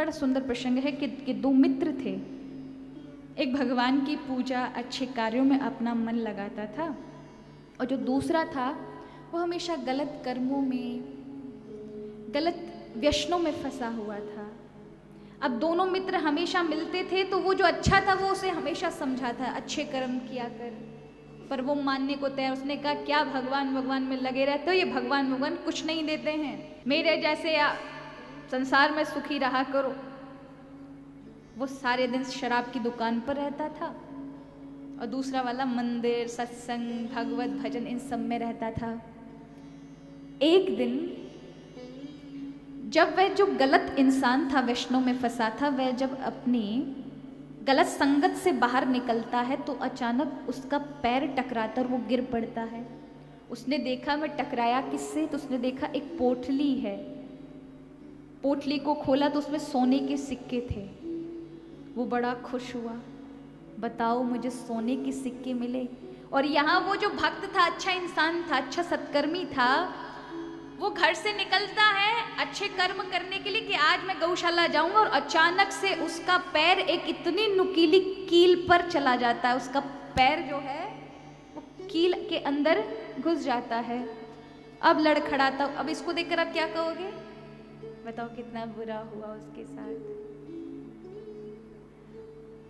बड़ा सुंदर प्रसंग है कि दो मित्र थे। एक भगवान की पूजा अच्छे कार्यों में अपना मन लगाता था और जो दूसरा था वो हमेशा गलत कर्मों में, गलत व्यसनों में फंसा हुआ था। अब दोनों मित्र हमेशा मिलते थे तो वो जो अच्छा था वो उसे हमेशा समझाता, अच्छे कर्म किया कर, पर वो मानने को तैयार। उसने कहा क्या भगवान भगवान में लगे रहते हो, ये भगवान भगवान कुछ नहीं देते हैं, मेरे जैसे संसार में सुखी रहा करो। वो सारे दिन शराब की दुकान पर रहता था और दूसरा वाला मंदिर, सत्संग, भगवत भजन इन सब में रहता था। एक दिन जब वह जो गलत इंसान था, वैष्णव में फंसा था, वह जब अपनी गलत संगत से बाहर निकलता है तो अचानक उसका पैर टकराता और वो गिर पड़ता है। उसने देखा मैं टकराया किससे, तो उसने देखा एक पोटली है। पोटली को खोला तो उसमें सोने के सिक्के थे। वो बड़ा खुश हुआ, बताओ मुझे सोने के सिक्के मिले। और यहाँ वो जो भक्त था, अच्छा इंसान था, अच्छा सत्कर्मी था, वो घर से निकलता है अच्छे कर्म करने के लिए कि आज मैं गौशाला जाऊंगा, और अचानक से उसका पैर एक इतनी नुकीली कील पर चला जाता है। उसका पैर जो है वो कील के अंदर घुस जाता है। अब लड़खड़ाता, अब इसको देखकर आप क्या कहोगे, बताओ कितना बुरा हुआ उसके साथ।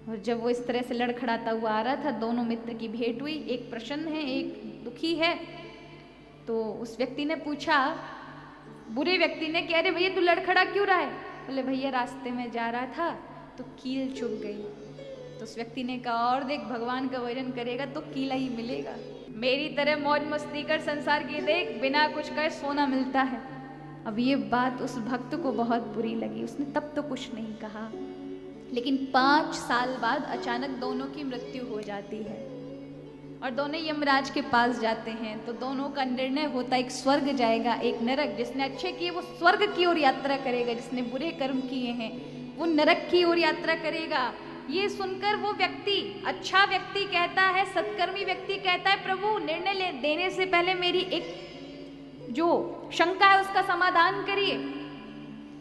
और जब वो इस तरह से लड़खड़ाता हुआ आ रहा था, दोनों मित्र की भेंट हुई। एक प्रसन्न है, एक दुखी है। तो उस व्यक्ति ने पूछा, बुरे व्यक्ति ने, कि अरे भैया तू लड़खड़ा क्यों रहा है? बोले भैया रास्ते में जा रहा था तो कील चुभ गई। तो उस व्यक्ति ने कहा और देख, भगवान का भजन करेगा तो कीला ही मिलेगा, मेरी तरह मौज मस्ती कर संसार की देख, बिना कुछ कहे सोना मिलता है। अब ये बात उस भक्त को बहुत बुरी लगी। उसने तब तो कुछ नहीं कहा, लेकिन 5 साल बाद अचानक दोनों की मृत्यु हो जाती है और दोनों यमराज के पास जाते हैं। तो दोनों का निर्णय होता है, एक स्वर्ग जाएगा, एक नरक। जिसने अच्छे किए वो स्वर्ग की ओर यात्रा करेगा, जिसने बुरे कर्म किए हैं वो नरक की ओर यात्रा करेगा। ये सुनकर वो व्यक्ति, अच्छा व्यक्ति कहता है, सत्कर्मी व्यक्ति कहता है, प्रभु निर्णय देने से पहले मेरी एक जो शंका है उसका समाधान करिए।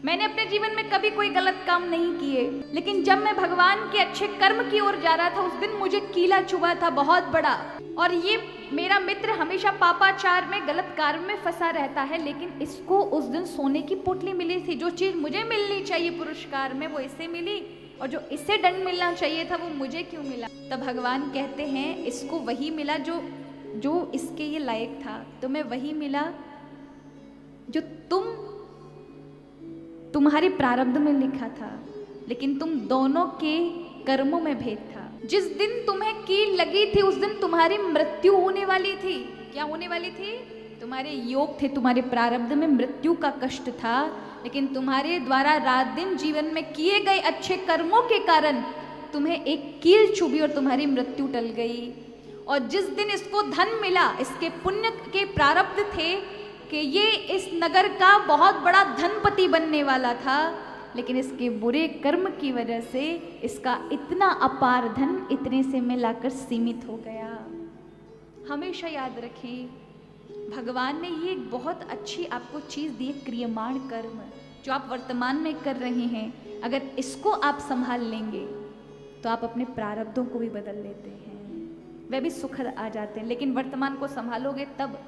मैंने अपने जीवन में कभी कोई गलत काम नहीं किए, लेकिन जब मैं भगवान के अच्छे कर्म की ओर जा रहा था उस दिन मुझे कीला चुभा था बहुत बड़ा। और ये मेरा मित्र हमेशा पापाचार में, गलत कार्य में फंसा रहता है, लेकिन इसको उस दिन सोने की पोटली मिली थी। जो चीज मुझे मिलनी चाहिए पुरस्कार में वो इसे मिली, और जो इसे दंड मिलना चाहिए था वो मुझे क्यों मिला? तब भगवान कहते हैं इसको वही मिला जो इसके ये लायक था, तुम्हें वही मिला जो तुम्हारे प्रारब्ध में लिखा था, लेकिन तुम दोनों के कर्मों में भेद था। जिस दिन तुम्हें कील लगी थी उस दिन तुम्हारी मृत्यु होने वाली थी। क्या होने वाली थी? तुम्हारे योग थे, तुम्हारे प्रारब्ध में मृत्यु का कष्ट था, लेकिन तुम्हारे द्वारा रात दिन जीवन में किए गए अच्छे कर्मों के कारण तुम्हें एक कील चुभी और तुम्हारी मृत्यु टल गई। और जिस दिन इसको धन मिला, इसके पुण्य के प्रारब्ध थे कि ये इस नगर का बहुत बड़ा धनपति बनने वाला था, लेकिन इसके बुरे कर्म की वजह से इसका इतना अपार धन इतने से में लाकर सीमित हो गया। हमेशा याद रखें, भगवान ने ये बहुत अच्छी आपको चीज़ दी, क्रियमाण कर्म जो आप वर्तमान में कर रहे हैं। अगर इसको आप संभाल लेंगे तो आप अपने प्रारब्धों को भी बदल लेते हैं, वह भी सुखद आ जाते हैं। लेकिन वर्तमान को संभालोगे तब